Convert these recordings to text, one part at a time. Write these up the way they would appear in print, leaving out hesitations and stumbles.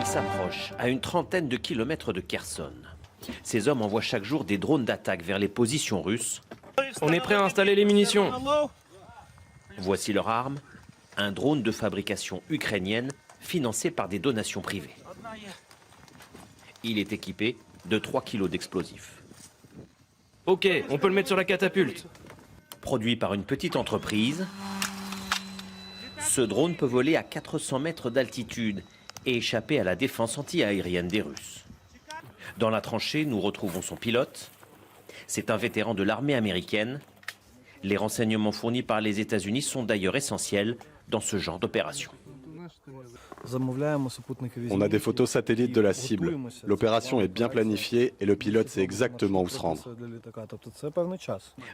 l'ennemi s'approche à une trentaine de kilomètres de Kherson. Ces hommes envoient chaque jour des drones d'attaque vers les positions russes. On est prêt à installer les munitions. Voici leur arme, un drone de fabrication ukrainienne financé par des donations privées. Il est équipé de 3 kilos d'explosifs. Ok, on peut le mettre sur la catapulte. Produit par une petite entreprise, ce drone peut voler à 400 mètres d'altitude et échapper à la défense anti-aérienne des Russes. Dans la tranchée, nous retrouvons son pilote. C'est un vétéran de l'armée américaine. Les renseignements fournis par les États-Unis sont d'ailleurs essentiels dans ce genre d'opération. On a des photos satellites de la cible. L'opération est bien planifiée et le pilote sait exactement où se rendre.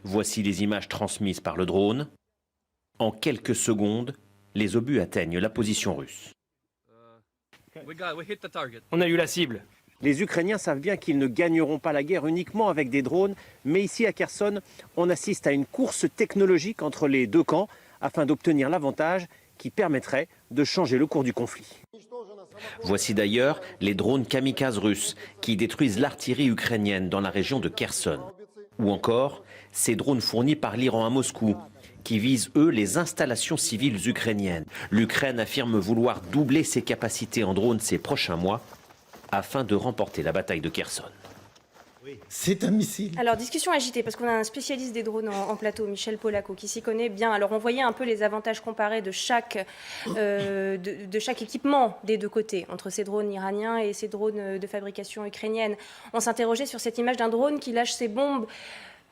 Voici les images transmises par le drone. En quelques secondes, les obus atteignent la position russe. On a eu la cible. Les Ukrainiens savent bien qu'ils ne gagneront pas la guerre uniquement avec des drones, mais ici à Kherson, on assiste à une course technologique entre les deux camps afin d'obtenir l'avantage qui permettrait de changer le cours du conflit. Voici d'ailleurs les drones kamikazes russes qui détruisent l'artillerie ukrainienne dans la région de Kherson. Ou encore ces drones fournis par l'Iran à Moscou qui visent, eux, les installations civiles ukrainiennes. L'Ukraine affirme vouloir doubler ses capacités en drones ces prochains mois afin de remporter la bataille de Kherson. C'est un missile. Alors, discussion agitée, parce qu'on a un spécialiste des drones en plateau, Michel Polacco, qui s'y connaît bien. Alors, on voyait un peu les avantages comparés de chaque équipement des deux côtés, entre ces drones iraniens et ces drones de fabrication ukrainienne. On s'interrogeait sur cette image d'un drone qui lâche ses bombes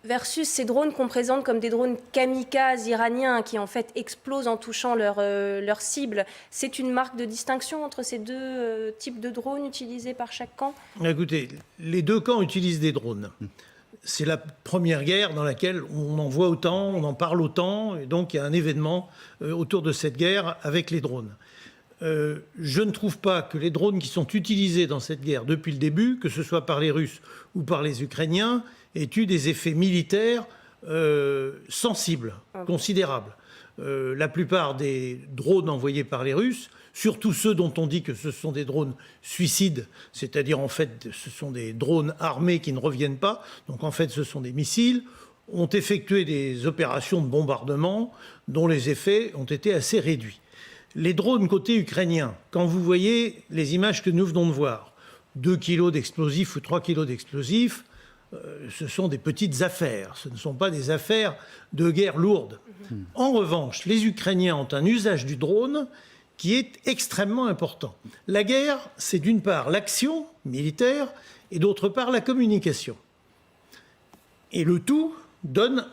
versus ces drones qu'on présente comme des drones kamikazes iraniens qui en fait explosent en touchant leur cible. C'est une marque de distinction entre ces deux types de drones utilisés par chaque camp? Écoutez, les deux camps utilisent des drones. C'est la première guerre dans laquelle on en voit autant, on en parle autant, et donc il y a un événement autour de cette guerre avec les drones. Je ne trouve pas que les drones qui sont utilisés dans cette guerre depuis le début, que ce soit par les Russes ou par les Ukrainiens, aient eu des effets militaires sensibles, considérables. La plupart des drones envoyés par les Russes, surtout ceux dont on dit que ce sont des drones suicides, c'est-à-dire en fait ce sont des drones armés qui ne reviennent pas, donc en fait ce sont des missiles, ont effectué des opérations de bombardement dont les effets ont été assez réduits. Les drones côté ukrainien, quand vous voyez les images que nous venons de voir, 2 kilos d'explosifs ou 3 kilos d'explosifs, ce sont des petites affaires, ce ne sont pas des affaires de guerre lourde. En revanche, les Ukrainiens ont un usage du drone qui est extrêmement important. La guerre, c'est d'une part l'action militaire et d'autre part la communication. Et le tout donne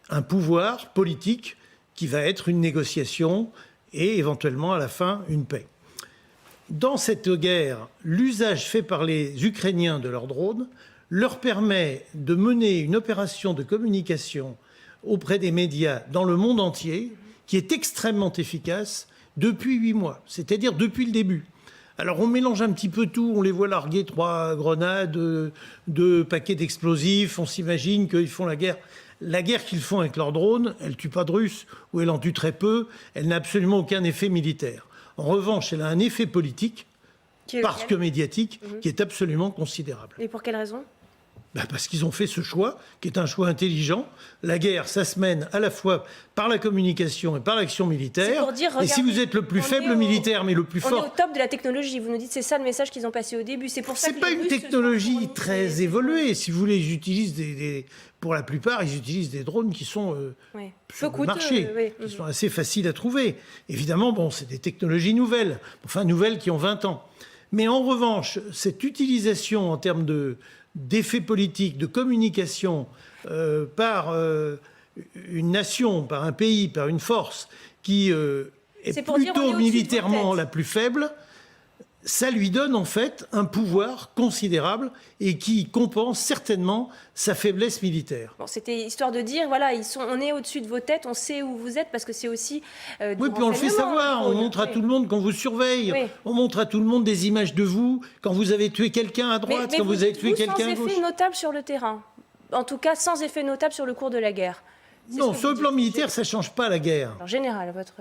un pouvoir politique qui va être une négociation et éventuellement à la fin une paix. Dans cette guerre, l'usage fait par les Ukrainiens de leurs drones leur permet de mener une opération de communication auprès des médias dans le monde entier qui est extrêmement efficace depuis 8 mois, c'est-à-dire depuis le début. Alors on mélange un petit peu tout, on les voit larguer 3 grenades, 2 paquets d'explosifs, on s'imagine qu'ils font la guerre. La guerre qu'ils font avec leurs drones, elle ne tue pas de Russes, ou elle en tue très peu, elle n'a absolument aucun effet militaire. En revanche, elle a un effet politique, parce que médiatique, qui est absolument considérable. Et pour quelle raison? Parce qu'ils ont fait ce choix, qui est un choix intelligent. La guerre, ça se mène à la fois par la communication et par l'action militaire. Pour dire, et si vous êtes le plus faible militaire, mais le plus fort... On est au top de la technologie. Vous nous dites c'est ça le message qu'ils ont passé au début. C'est pour ça que c'est pas une technologie très évoluée. Si vous voulez, ils utilisent pour la plupart, ils utilisent des drones qui sont sur le marché, qui sont assez faciles à trouver. Évidemment, bon, c'est des technologies nouvelles, enfin nouvelles qui ont 20 ans. Mais en revanche, cette utilisation en termes d'effets politiques, de communication par une nation, par un pays, par une force qui est plutôt militairement la plus faible, ça lui donne en fait un pouvoir considérable et qui compense certainement sa faiblesse militaire. Bon, c'était histoire de dire, voilà, on est au-dessus de vos têtes, on sait où vous êtes parce que c'est aussi oui, puis on le fait savoir, on montre à tout le monde quand vous surveille, on montre à tout le monde des images de vous, quand vous avez tué quelqu'un à droite, quand vous avez tué quelqu'un à gauche. Sans effet notable sur le terrain, en tout cas sans effet notable sur le cours de la guerre. Non, sur le plan militaire, ça ne change pas la guerre. En général, votre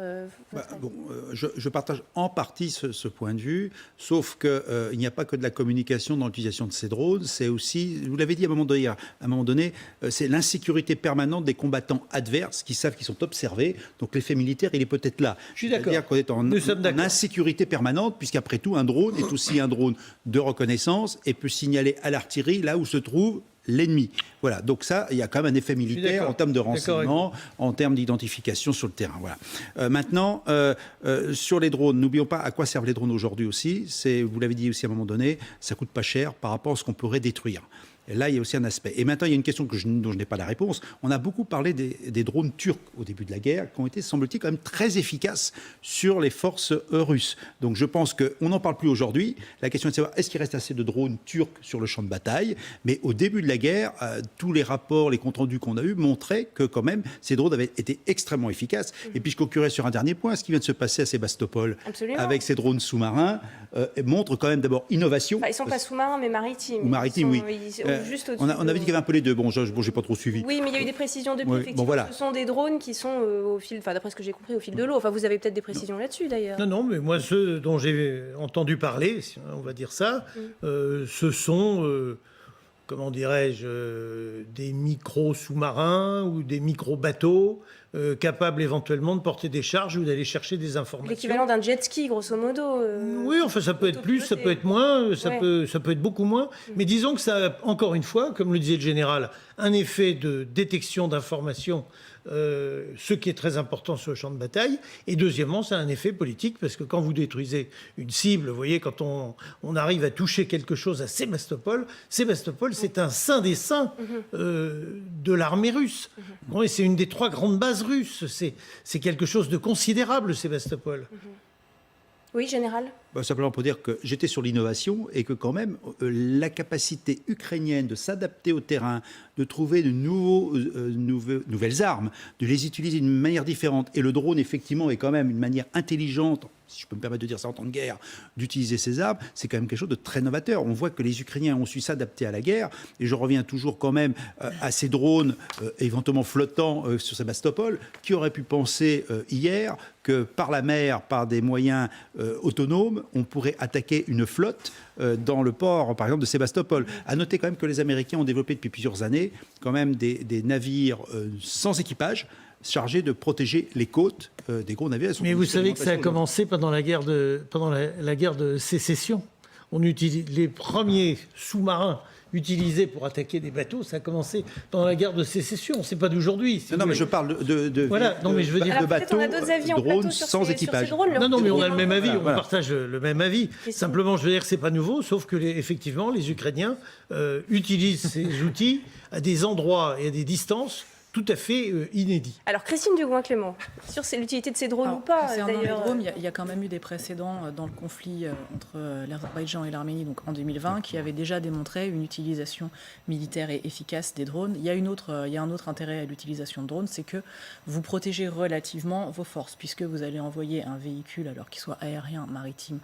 Bon, je partage en partie ce point de vue, sauf qu'il n'y a pas que de la communication dans l'utilisation de ces drones, c'est aussi, vous l'avez dit à un moment donné, c'est l'insécurité permanente des combattants adverses qui savent qu'ils sont observés, donc l'effet militaire, il est peut-être là. Je suis d'accord. C'est-à-dire qu'on est en insécurité permanente, puisqu'après tout, un drone est aussi un drone de reconnaissance et peut signaler à l'artillerie là où se trouve l'ennemi. Voilà, donc ça, il y a quand même un effet militaire en termes de renseignement, en termes d'identification sur le terrain. Voilà. Maintenant, sur les drones, n'oublions pas à quoi servent les drones aujourd'hui aussi. Vous l'avez dit aussi à un moment donné, ça coûte pas cher par rapport à ce qu'on pourrait détruire. Et là, il y a aussi un aspect. Et maintenant, il y a une question dont je n'ai pas la réponse. On a beaucoup parlé des drones turcs au début de la guerre, qui ont été, semble-t-il, quand même très efficaces sur les forces russes. Donc je pense qu'on n'en parle plus aujourd'hui. La question est de savoir, est-ce qu'il reste assez de drones turcs sur le champ de bataille? Mais au début de la guerre, tous les rapports, les comptes rendus qu'on a eus montraient que quand même, ces drones avaient été extrêmement efficaces. Et puis je conclurai sur un dernier point. Ce qui vient de se passer à Sébastopol avec ces drones sous-marins montre quand même d'abord innovation. Ils ne sont pas sous-marins, mais maritimes. Ou maritimes, oui. Juste on avait dit qu'il y avait un peu les deux. Bon, j'ai pas trop suivi. Oui, mais il y a eu des précisions depuis. Oui, effectivement, bon, voilà. Ce sont des drones qui sont au fil, d'après ce que j'ai compris, au fil de l'eau. Enfin, vous avez peut-être des précisions là-dessus, d'ailleurs. Non, mais moi, ceux dont j'ai entendu parler, on va dire ça, ce sont, comment dirais-je, des micro-sous-marins ou des micro-bateaux capables éventuellement de porter des charges ou d'aller chercher des informations. L'équivalent d'un jet ski, grosso modo. Oui, enfin, ça peut être plus, ça peut être moins, ça peut être beaucoup moins. Mais disons que ça a, encore une fois, comme le disait le général, un effet de détection d'informations, ce qui est très important sur le champ de bataille. Et deuxièmement, ça a un effet politique, parce que quand vous détruisez une cible, vous voyez, quand on arrive à toucher quelque chose à Sébastopol, c'est un saint des saints de l'armée russe. Bon, et c'est une des 3 grandes bases russes. C'est quelque chose de considérable, Sébastopol. Oui, général. Simplement pour dire que j'étais sur l'innovation et que quand même la capacité ukrainienne de s'adapter au terrain, de trouver de nouvelles armes, de les utiliser d'une manière différente. Et le drone, effectivement, est quand même une manière intelligente, si je peux me permettre de dire ça en temps de guerre, d'utiliser ces armes. C'est quand même quelque chose de très novateur. On voit que les Ukrainiens ont su s'adapter à la guerre. Et je reviens toujours quand même à ces drones éventuellement flottants sur Sébastopol. Qui aurait pu penser hier que par la mer, par des moyens autonomes, on pourrait attaquer une flotte dans le port, par exemple, de Sébastopol. À noter quand même que les Américains ont développé depuis plusieurs années quand même des navires sans équipage chargés de protéger les côtes des gros navires. Mais vous savez que ça a commencé pendant la guerre de sécession. Les premiers sous-marins utilisés pour attaquer des bateaux, ça a commencé pendant la guerre de sécession. C'est pas d'aujourd'hui. Non, mais je parle de bateaux, drones sans équipage. Non, mais on a le même avis, on partage le même avis. Simplement, je veux dire que c'est pas nouveau, sauf que effectivement, les Ukrainiens utilisent ces outils à des endroits et à des distances tout à fait inédit. Alors, Christine Dugouin-Clément, sur l'utilité de ces drones ou pas, d'ailleurs. Il y a quand même eu des précédents dans le conflit entre l'Azerbaïdjan et l'Arménie, donc en 2020, qui avaient déjà démontré une utilisation militaire et efficace des drones. Il y a un autre intérêt à l'utilisation de drones, c'est que vous protégez relativement vos forces, puisque vous allez envoyer un véhicule, alors qu'il soit aérien, maritime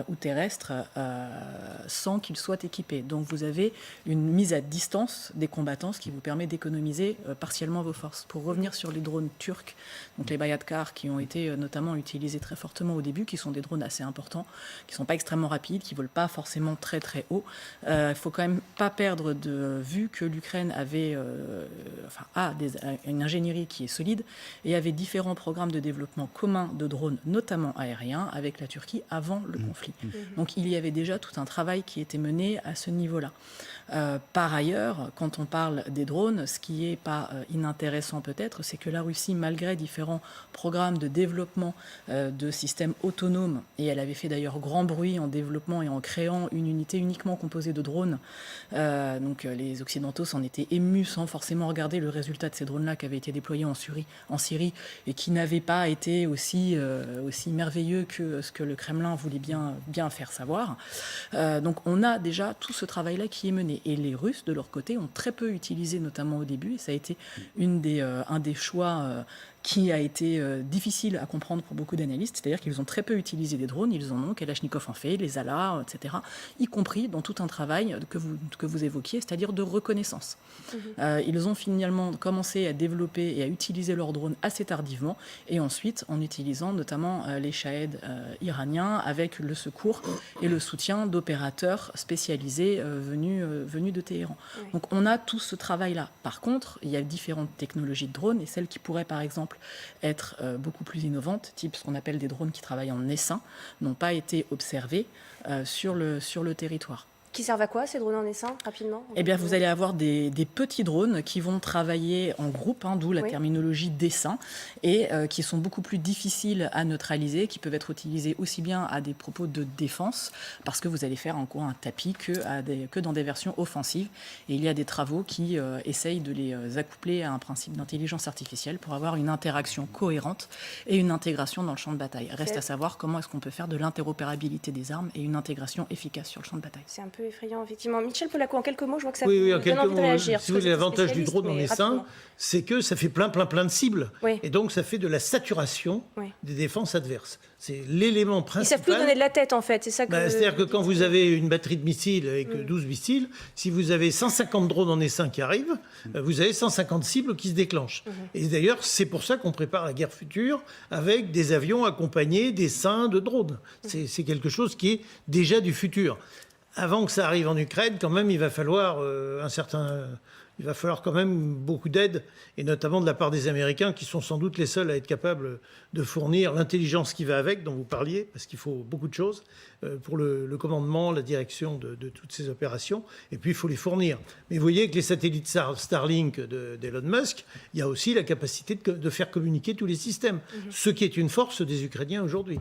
ou terrestre, sans qu'il soit équipé. Donc vous avez une mise à distance des combattants, ce qui vous permet d'économiser partiellement vos forces. Pour revenir sur les drones turcs, donc les Bayraktar, qui ont été notamment utilisés très fortement au début, qui sont des drones assez importants, qui ne sont pas extrêmement rapides, qui ne volent pas forcément très très haut. Il ne faut quand même pas perdre de vue que l'Ukraine avait, a une ingénierie qui est solide et avait différents programmes de développement communs de drones, notamment aériens, avec la Turquie avant le conflit. Donc il y avait déjà tout un travail qui était mené à ce niveau-là. Par ailleurs, quand on parle des drones, ce qui n'est pas inintéressant peut-être, c'est que la Russie, malgré différents programmes de développement de systèmes autonomes, et elle avait fait d'ailleurs grand bruit en développant et en créant une unité uniquement composée de drones, donc les Occidentaux s'en étaient émus sans forcément regarder le résultat de ces drones-là qui avaient été déployés en Syrie et qui n'avaient pas été aussi merveilleux que ce que le Kremlin voulait bien faire savoir. Donc on a déjà tout ce travail-là qui est mené. Et les Russes, de leur côté, ont très peu utilisé, notamment au début, et ça a été un des choix qui a été difficile à comprendre pour beaucoup d'analystes, c'est-à-dire qu'ils ont très peu utilisé des drones, ils en ont, Kalachnikov en fait, les ALA, etc., y compris dans tout un travail que vous évoquiez, c'est-à-dire de reconnaissance. Ils ont finalement commencé à développer et à utiliser leurs drones assez tardivement, et ensuite en utilisant notamment les Shahed iraniens avec le secours et le soutien d'opérateurs spécialisés venus de Téhéran. Donc on a tout ce travail-là. Par contre, il y a différentes technologies de drones, et celles qui pourraient par exemple être beaucoup plus innovantes, type ce qu'on appelle des drones qui travaillent en essaim, n'ont pas été observées sur le territoire. Qui servent à quoi, ces drones en essaim, rapidement? Eh bien, vous allez avoir des petits drones qui vont travailler en groupe, d'où la Oui. terminologie d'essaim, et qui sont beaucoup plus difficiles à neutraliser, qui peuvent être utilisés aussi bien à des propos de défense, parce que vous allez faire en gros un tapis que dans des versions offensives. Et il y a des travaux qui essayent de les accoupler à un principe d'intelligence artificielle pour avoir une interaction cohérente et une intégration dans le champ de bataille. Reste à savoir comment est-ce qu'on peut faire de l'interopérabilité des armes et une intégration efficace sur le champ de bataille. C'est un peu effrayant, effectivement. Michel Polaco, en quelques mots, je vois que ça Oui, en vous quelques donne envie de mots. réagir. Si vous voulez, l'avantage du drone en essaim, c'est que ça fait plein de cibles. Oui. Et donc, ça fait de la saturation Oui. des défenses adverses. C'est l'élément Ils principal. savent plus donner de la tête, en fait. C'est ça que... C'est-à-dire que quand vous avez une batterie de missiles avec 12 missiles, si vous avez 150 drones en essaim qui arrivent, vous avez 150 cibles qui se déclenchent. Et d'ailleurs, c'est pour ça qu'on prépare la guerre future avec des avions accompagnés d'essaims de drones. C'est quelque chose qui est déjà du futur. Avant que ça arrive en Ukraine, quand même, il va falloir quand même beaucoup d'aide, et notamment de la part des Américains, qui sont sans doute les seuls à être capables de fournir l'intelligence qui va avec, dont vous parliez, parce qu'il faut beaucoup de choses pour le commandement, la direction de toutes ces opérations, et puis il faut les fournir. Mais vous voyez que les satellites Starlink d'Elon Musk, il y a aussi la capacité de faire communiquer tous les systèmes, ce qui est une force des Ukrainiens aujourd'hui.